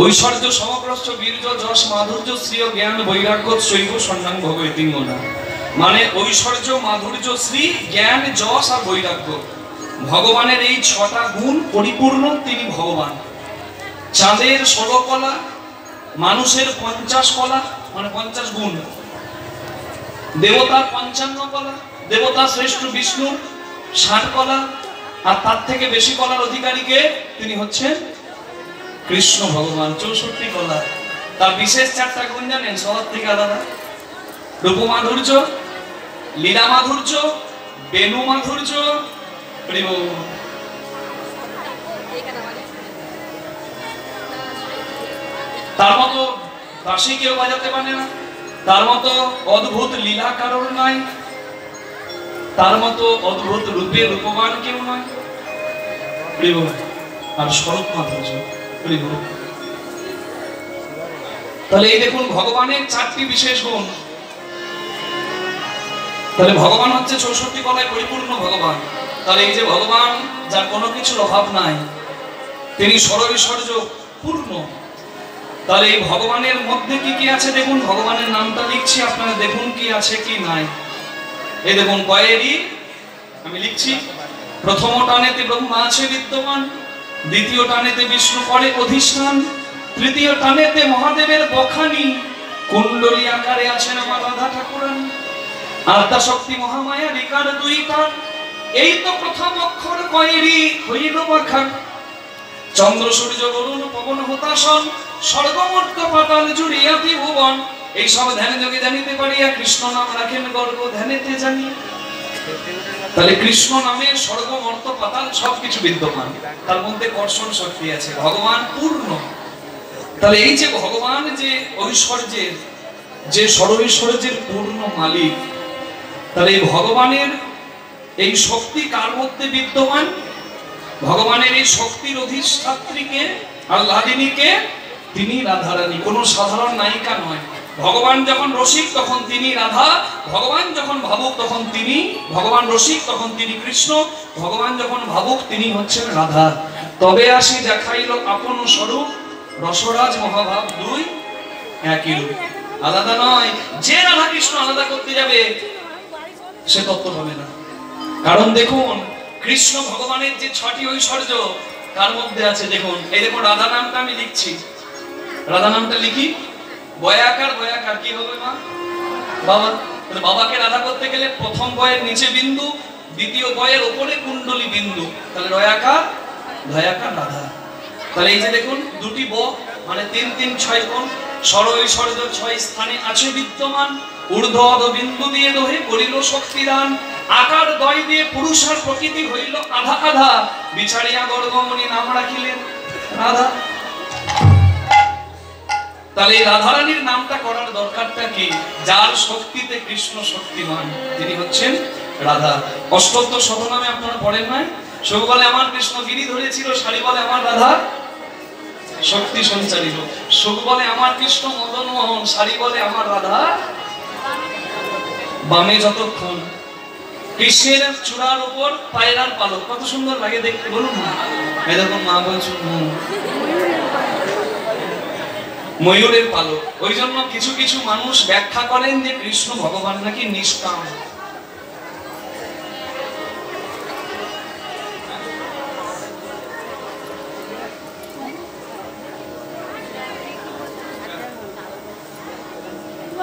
ঐশ্বর্য সমগ্রস্য বীর্য যশ মাধুর্য শ্রী জ্ঞান বৈরাগ্য শৈব সন্ধান ভগবতী মনা। মানে ঐশ্বর্য মাধুর্য শ্রী জ্ঞান যশ আর বৈরাগ্য, ভগবানের এই ছটা গুণ পরিপূর্ণ তিনি ভগবান। চাঁদের 16 কলা, মানুষের 50 কলা মানে 50 গুণ, দেবতার 55 কলা, দেবতা শ্রেষ্ঠ বিষ্ণু 60 কলা, আর তার থেকে বেশি কলার অধিকারীকে তিনি হচ্ছেন কৃষ্ণ ভগবান 64 কলা। তার বিশেষ 4টা গুণ জানেন, সবার থেকে আলাদা। রূপ মাধুর্য, লীলা মাধুর্য, বেণু মাধুর্য, তার মতো বাঁশি কেউ বাজাতে পারে না, তার মতো অদ্ভুত লীলা কারোর নাই, তার মতো অদ্ভুত রূপে রূপবান কেউ নয়। আর স্বরূপ মাধুর্য। তাহলে এই দেখুন ভগবানের 4টি বিশেষ গুণ। তাহলে ভগবান হচ্ছে 64 কলায় পরিপূর্ণ ভগবান। তাহলে এই যে ভগবান, যার কোনো কিছুর অভাব নাই, তিনি সর্বৈশ্বর্য পূর্ণ। তাহলে এই ভগবানের মধ্যে কি কি আছে দেখুন, ভগবানের নামটা লিখছি, আপনারা দেখুন কি আছে কি নাই। এই দেখুন কয়েরই আমি লিখছি। প্রথম টানেতে ব্রহ্মা আছে বিদ্যমান, দ্বিতীয় টানেতে বিষ্ণু করে অধিষ্ঠান, তৃতীয় টানেতে মহাদেবের বখানি, কুণ্ডলী আকারে আছেন আমার রাধা ঠাকুরানী, আদ্যা শক্তি মহামায়া রিকার 2 টান, এই তো প্রথম অক্ষর কয়েরই হইল বাখান। চন্দ্র সূর্য বরুণ পবন হতাশন, স্বর্গমর্ত পাতাল জুড়িয়া ত্রিভুবন, এই সব ধ্যানে যোগে জানিতে পারিয়া কৃষ্ণ নাম রাখেন গর্ব ধ্যানেতে জানি। তাহলে কৃষ্ণ নামে স্বর্গ মর্ত পাতাল সবকিছু বিদ্যমান, তার মধ্যে কর্ষণ শক্তি আছে, ভগবান পূর্ণ। তাহলে এই যে ভগবান যে ঐশ্বর্যের, যে সর্বৈশ্বর্যের পূর্ণ মালিক, তাহলে এই ভগবানের এই শক্তি কার মধ্যে বিদ্যমান? ভগবানের এই শক্তির অধিষ্ঠাত্রীকে আহ্লাদিনীকে তিনি রাধারানী, কোনো সাধারণ নায়িকা নয়। ভগবান যখন রসিক তখন তিনি রাধা, ভগবান যখন ভাবুক তখন তিনি, ভগবান রসিক তখন তিনি কৃষ্ণ, ভগবান যখন ভাবুক তিনি হচ্ছেন রাধা। তবে আসি দেখাইল আপন স্বরূপ, রসরাজ মহাভাব 2 একই রূপ। আলাদা নয়। যে রাধা কৃষ্ণ আলাদা করতে যাবে সে তত্ত্ব হবে না। কারণ দেখুন কৃষ্ণ ভগবানের যে 6টি ঐশ্বর্য তার মধ্যে আছে। দেখুন এই দেখুন রাধা নামটা আমি লিখছি, রাধা নামটা লিখি, বয়াকার বয়াকার কি হবে মা বাবা? তাহলে বাবাকে রাধা করতে গেলে প্রথম বয়ের নিচে বিন্দু, দ্বিতীয় বয়ের উপরে কুণ্ডলী বিন্দু, তাহলে রয়াকার ধয়াকার রাধা। তাহলে এই যে দেখুন 2টি ব মানে 3 3 6 কোণ, সর্বৈশ্বর্য 6 স্থানে আছে বিদ্যমান, ঊর্ধ্ব অধ বিন্দু দিয়ে দহে করিল শক্তিদান, আকার দয় দিয়ে পুরুষার প্রকৃতি হইল আধা আধা, বিছাড়িয়া গর্গমণি নাম রাখিলেন রাধা। তাহলে এই রাধারানীর নামটা করার দরকারটা কি? যার শক্তিতে কৃষ্ণ শক্তিমান তিনি হচ্ছেন রাধা। অষ্টোত্তর শতনামে আপনারা পড়েন নাই? সুখ বলে আমার কৃষ্ণ গিরি ধরেছিল, শাড়ি বলে আমার রাধা শক্তি সঞ্চারিত, সুখ বলে আমার কৃষ্ণ মদন মোহন, শাড়ি বলে আমার রাধা বামে যতক্ষণ। কৃষ্ণের চূড়ার উপর পায়রার পালক, কত সুন্দর লাগে দেখতে বলুন না। এরকম মা বলছো ময়ূরের পালক। ওই জন্য কিছু কিছু মানুষ ব্যাখ্যা করেন যে কৃষ্ণ ভগবান নাকি নিষ্কাম।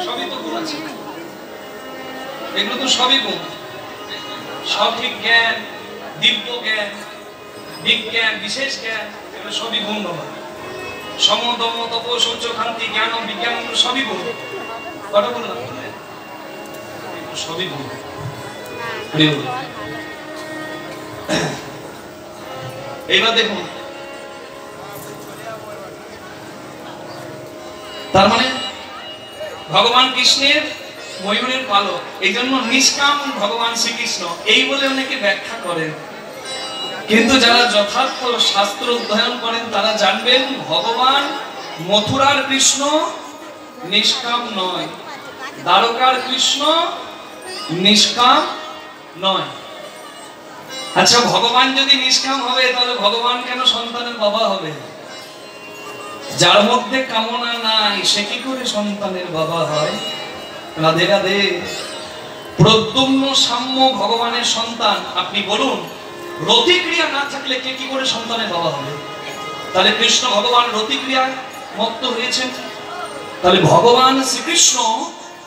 সবই তো গুণ আছে, এগুলো তো সবই গুণ, সঠিক জ্ঞান, দিব্য জ্ঞান, বিজ্ঞান, বিশেষ জ্ঞান, এগুলো সবই গুণ বাবা। সম দম তপ শৌচ খান্তি জ্ঞান বিজ্ঞান সবই গুণ। কটা বললাম? সবই গুণ। এইবার দেখুন, তার মানে ভগবান কৃষ্ণের ময়ূরের পালক, এই জন্য নিষ্কাম ভগবান শ্রীকৃষ্ণ, এই বলে অনেকে ব্যাখ্যা করেন। কিন্তু যারা যথার্থ শাস্ত্র অধ্যয়ন করেন তারা জানবেন ভগবান মথুরার কৃষ্ণ নিষ্কাম নয়, দ্বারকার কৃষ্ণ নিষ্কাম নয়। আচ্ছা ভগবান যদি নিষ্কাম হবে তাহলে ভগবান কেন সন্তানের বাবা হবে? যার মধ্যে কামনা নাই সে কি করে সন্তানের বাবা হয়? রাধে রাধে। প্রদ্যুম্ন সাম্য ভগবানের সন্তান। আপনি বলুন, রতিক্রিয়া না থাকলে কে কি করে সন্তানের বাবা হবে? তাহলে কৃষ্ণ ভগবান রতিক্রিয়া মত্ত হয়েছেন। তাহলে ভগবান শ্রীকৃষ্ণ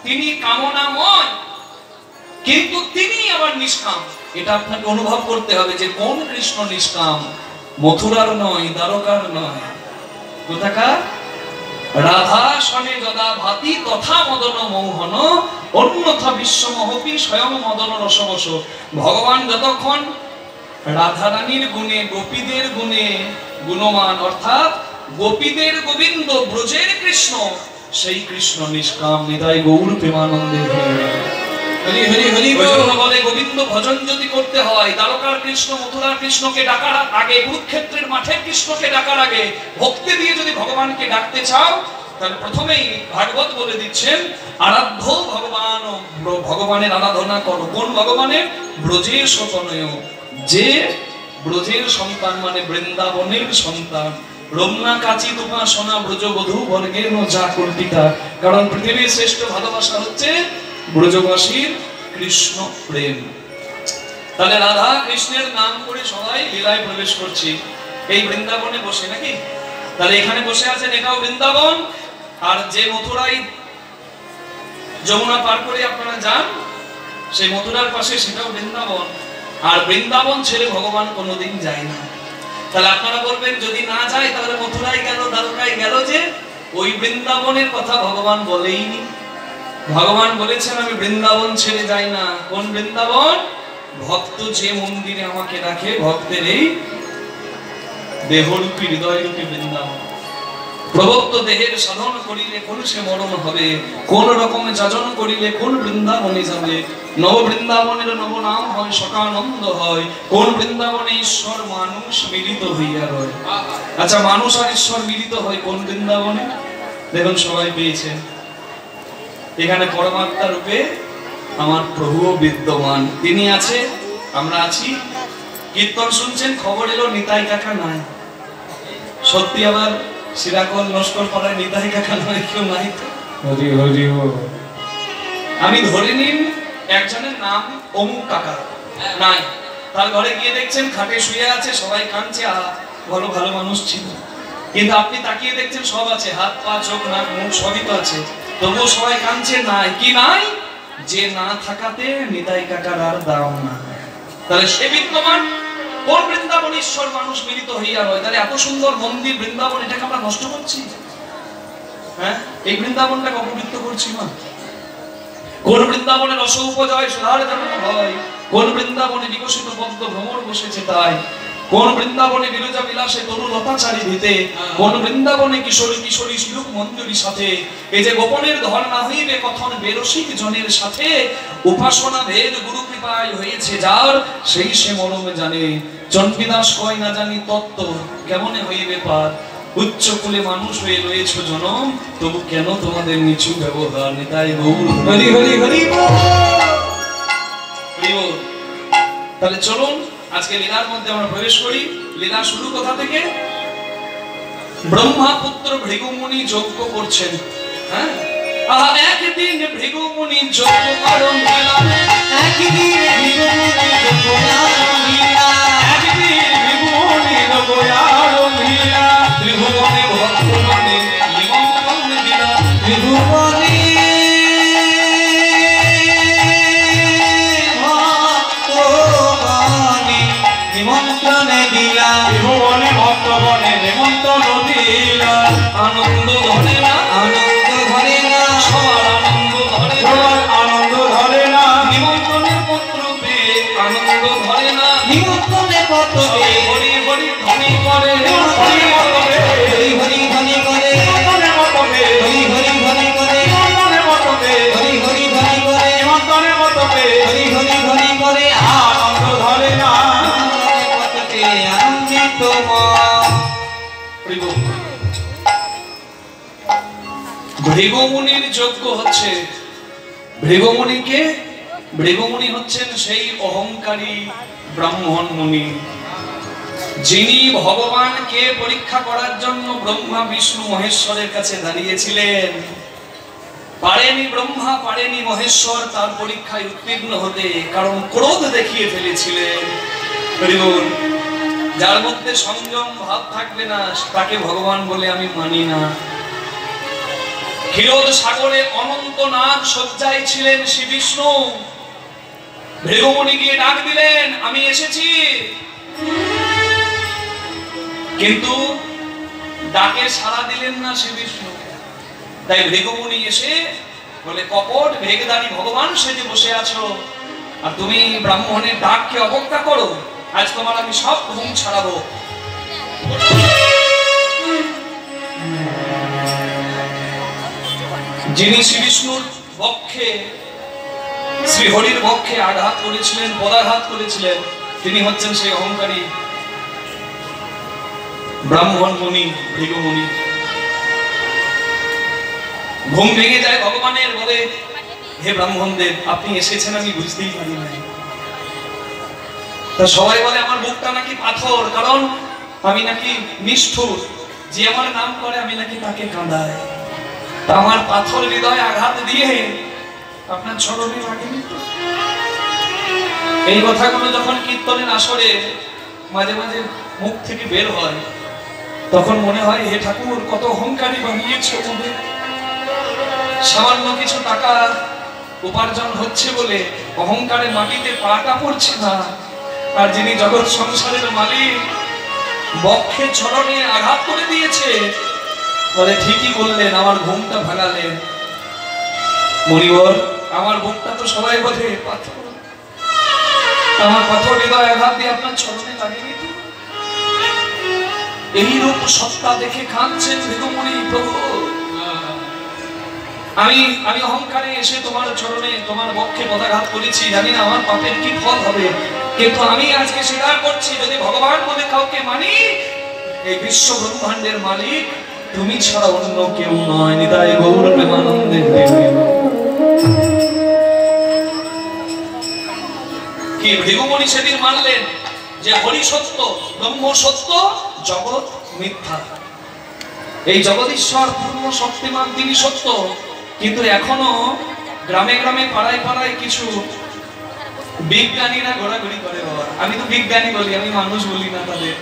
তিনি কামনাময়, কিন্তু তিনি আবার নিষ্কাম। এটা আপনাকে অনুভব করতে হবে যে কোন কৃষ্ণ নিষ্কাম। মথুরার নয়, দ্বারকার নয়, কোথাকার? রাধা শনে যদা ভাতি তথা মদন মোহন অন্যথা বিশ্বমহপি স্বয়ং মদন রসবশ। ভগবান যতক্ষণ রাধা রানীর গুণে, গোপীদের গুণে গুণমান, অর্থাৎ গোপীদের গোবিন্দ, ব্রজের কৃষ্ণ, সেই কৃষ্ণ নিষ্কাম। নিতাই গৌর প্রেমানন্দে হরি হরি হরি বলে। গোবিন্দ ভজন যদি করতে হয়, দ্বারকার কৃষ্ণ, মথুরার কৃষ্ণকে ডাকার আগে, কুরুক্ষেত্রের মাঠে কৃষ্ণকে ডাকার আগে ভক্তি দিয়ে যদি ভগবানকে ডাকতে চাও, তাহলে প্রথমেই ভাগবত বলে দিচ্ছেন আরাধ্য ভগবান, ভগবানের আরাধনা করো। কোন ভগবানের? ব্রজের সতনয়, যে ব্রজের সন্তান মানে বৃন্দাবনের সন্তান। রমনা কাচি উপাসনা ব্রজবধূ বর্গের যা কল্পিতা। কারণ পৃথিবীর শ্রেষ্ঠ ভালোবাসা হচ্ছে ব্রজবাসীর কৃষ্ণ প্রেম। তাহলে রাধা কৃষ্ণের নাম করে সবাই লীলায় প্রবেশ করছি এই বৃন্দাবনে বসে, নাকি? তাহলে এখানে বসে আছেন, এটাও বৃন্দাবন। আর যে মথুরায় যমুনা পার করে আপনারা যান, সেই মথুরার পাশে সেটাও বৃন্দাবন। আর বৃন্দাবন ছেড়ে ভগবান কোনোদিন যায় না। তাহলে আপনারা বলবেন, যদি না যায় তাহলে মথুরায় গেল, দ্বারকায় গেল যে? ওই বৃন্দাবনের কথা ভগবান বলেইনি। ভগবান বলেছেন আমি বৃন্দাবন ছেড়ে যাই না। কোন বৃন্দাবন? ভক্ত যে মন্দিরে আমাকে রাখে, ভক্তের এই দেহরূপী হৃদয়রূপী বৃন্দাবন। প্রবক্ত দেহের সাধন করিলে কোন সে মরণ হবে, কোন রকমে যাজন করিলে কোন বৃন্দাবনে যাবে। নব বৃন্দাবনের নব নাম হয়, সকানন্দ হয়। কোন বৃন্দাবনে ঈশ্বর মানুষ মিলিত হইয়া রয়। আচ্ছা, মানুষ আর ঈশ্বর মিলিত হয় কোন বৃন্দাবনে? দেখুন সবাই পেয়েছেন, এখানে পরমাত্মা রূপে আমার প্রভু বিদ্যমান। তিনি আছে, আমরা আছি। কীর্তন শুনছেন, খবর এলো নিতাই কাকা নাই। সত্যি আবার সিরাকল নস্কর পাড়ায় নিতাই কাকা নয় কেউ নাই তো? হরি হরি। আমি ধরে নিন একজনের নাম অমুক কাকা নাই, তার ঘরে গিয়ে দেখছেন খাটে শুয়ে আছে, সবাই কাঁদছে, ভালো ভালো মানুষ ছিল। কিন্তু আপনি তাকিয়ে দেখছেন সব আছে, হাত পা চোখ নাক মুখ সবই তো আছে, তবুও সবাই কাঁদছে। নাই কি নাই? যে না থাকাতে নিতাই কাকার আর দাম না। তাহলে সে বিদ্যমান। কোন বৃন্দাবন ঈশ্বর মানুষ মিলিত হইয়া রয়। তাহলে এত সুন্দর মন্দির বৃন্দাবন, এটাকে আমরা নষ্ট করছি। হ্যাঁ, এই বৃন্দাবনটাকে অপবিত্র করছি না। কোন বৃন্দাবনে রস উপজয় সুধার জন্ম হয়, কোন বৃন্দাবনে বিকশিত পদ্ম ভ্রমর বসেছে তাই, কোন বৃন্দাবনে বিরজা বিলাসে তরু লতাচারী ভিতে, কোন বৃন্দাবনে কিশোরী কিশোরী শিলুক মঞ্জুরি সাথে। এই যে গোপনের ধর না হইবে কথন বেরসিক জনের সাথে, উপাসনা ভেদ গুরু কৃপায় হয়েছে যার, সেই সে মরমে জানে। চণ্ডীদাস কয় না জানি তত্ত্ব, কেমনে হইবে পার। উচ্চ কুলে মানুষ হয়ে রয়েছ জনম, তবু কেন তোমাদের নিচু ব্যবহার। নিতাই গৌর হরি হরি হরি বল। তাহলে চলুন আজকে লীলার মধ্যে আমরা প্রবেশ করি। লীলা শুরু কোথা থেকে? ব্রহ্মাপুত্র ভৃগুমুনি যজ্ঞ করছেন। হ্যাঁ, একদিন ভৃগুমুনি যজ্ঞ আরম্ভিলা, একদিন ভৃগুমুনি যজ্ঞ আরম্ভিলা, একদিন ভৃগুমুনি যজ্ঞ আরম্ভিলা। ত্রিভুবনে ভক্তগণে নিমন্ত্রণ দিলা, ত্রিভুবনে নিমন্ত্রণে দিলা, ত্রিভুবনে ভক্তগণে নিমন্ত্রণ দিলা। আনন্দ ধরে না, আনন্দ ধরে না, সবার আনন্দ ধরে, সবার আনন্দ ধরে না। নিমন্ত্রণের পত্র পেয়ে আনন্দ ধরে না, নিমন্ত্রণের পত্র পেয়ে হরি হরি ধ্বনি করে, হরি হরি হরি ধ্বনি করে, নিমন্ত্রণের পত্র পেয়ে হরি হরি ধ্বনি করে, নিমন্ত্রণের পত্র পেয়ে হরি হরি ধ্বনি করে, নিমন্ত্রণের পত্র পেয়ে হরি হরি ধ্বনি করে। আনন্দ ধরে না, আনন্দিত ভৃগুমুনির যজ্ঞ হচ্ছে। ভৃগুমুনিকে, ভৃগুমুনি হচ্ছেন সেই অহংকারী ব্রাহ্মণ মুনি, যিনি ভগবানকে পরীক্ষা করার জন্য ব্রহ্মা বিষ্ণু মহেশ্বরের কাছে দাঁড়িয়েছিলেন, পারেনি ব্রহ্মা, পারেনি মহেশ্বর তার পরীক্ষায় উত্তীর্ণ হতে, কারণ ক্রোধ দেখিয়ে ফেলেছিলেন। যার মধ্যে সংযম ভাব থাকবে না তাকে ভগবান বলে আমি মানি না। ক্ষীরোদ সাগরে অনন্ত নাগ শয্যায় ছিলেন শ্রী বিষ্ণু। ভৃগুমুনি গিয়ে ডাক দিলেন, আমি এসেছি। কিন্তু ডাকে সাড়া দিলেন না শ্রী বিষ্ণু। তাই ভৃগুমুনি এসে বলে, কপট ভেগদারি ভগবান সেজে বসে আছো, আর তুমি ব্রাহ্মণের ডাককে অবজ্ঞা করো। আজ তোমার আমি সব ঘুম ছাড়াবো। যিনি শ্রী বিষ্ণুর বক্ষে, শ্রী হরির বক্ষে আঘাত করেছিলেন, পদাঘাত করেছিলেন, তিনি হচ্ছেন সেই অহংকারী ব্রাহ্মণ মুনি ভৃগুমুনি। ঘুম ভেঙে যায় ভগবানের, বলে, হে ব্রাহ্মণদের, আপনি এসেছেন আমি বুঝতেই পারি না। তা সবাই বলে আমার বুকটা নাকি পাথর, কারণ আমি নাকি নিষ্ঠুর, যে আমার নাম করে আমি নাকি তাকে কাঁদাই। তা আমার পাথর হৃদয়ে আঘাত দিয়ে আপনার চরণে লাগেনি। এই কথাগুলো যখন কীর্তনের আসরে মাঝে মাঝে মুখ থেকে বের হয়, তখন মনে হয়, হে ঠাকুর, কত অহংকারী বানিয়েছ মনে। সামান্য কিছু টাকা উপার্জন হচ্ছে বলে অহংকারে মাটিতে পাটা পড়ছে না, আর যিনি জগৎ সংসারের মালিক বক্ষে চরণে আঘাত করে দিয়েছে, বলে ঠিকই বললেন, আমার ঘুমটা ভাঙালেন। মনিবর, আমার বুকটা তো সবাই বলে পাথর, আমার পাথর হৃদয় আঘাত দিয়ে আপনার চরণে লাগেনি তো? এই রূপ সত্তা দেখে কাঁদছেন ভৃগুমুনি। প্রভু, আমি অহংকারে এসে তোমার চরণে, তোমার বক্ষে পদাঘাত করেছি, জানি না আমার পাপের কি ফল হবে, কিন্তু আমি আজকে স্বীকার করছি, যদি ভগবান বলে কাউকে মানি, এই বিশ্ব ব্রহ্মাণ্ডের মালিক তুমি ছাড়া অন্য কেউ নয়। নিতাই গৌর প্রেমানন্দে। কি ভৃগুমুনি সেদিন মানলেন যে হরি সত্য, ব্রহ্ম সত্য, জগৎ মিথ্যা। এই জগদীশ্বর পূর্ণ শক্তিমান, তিনি সত্য। কিন্তু এখনো গ্রামে গ্রামে পাড়ায় পাড়ায় কিছু বিজ্ঞানীরা ঘোরাঘুরি করে। বাবা, আমি তো বিজ্ঞানী বলি, আমি মানুষ বলি না তাদের,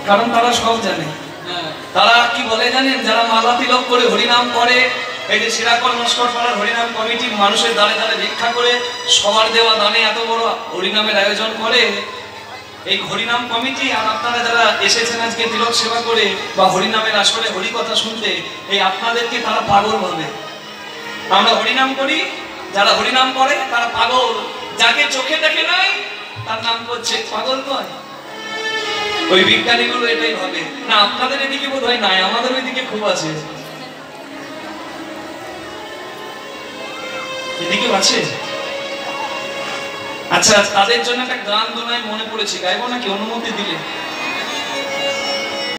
কারণ তারা সব জানে। তারা কি বলে জানেন? যারা মালা তিলক করে হরিনাম করে, এই যে শিরাকল নস্কর পাড়ার হরিনাম কমিটি মানুষের দ্বারে দ্বারে ভিক্ষা করে সবার দেওয়া দানে এত বড় হরিনামের আয়োজন করে, এই হরিনাম কমিটি আর আপনারা যারা এসেছেন আজকে তিলক সেবা করে বা হরিনামের আসলে হরি কথা শুনতে, এই আপনাদেরকে তারা পাগল ভাবে। আমরা হরিনাম করি, যারা হরিনাম করে তারা পাগল। যাকে চোখে দেখে নাই তার নাম করছে পাগল নয়। ওই বিজ্ঞানীগুলো এটাই ভাবে। না, আপনাদের এদিকে বোধ হয় নাই, আমাদের ওইদিকে খুব আছে। এদিকেও আছে। আচ্ছা, তাদের জন্য একটা গান দোনায় মনে পড়েছে, গাইবো নাকি অনুমতি দিলে?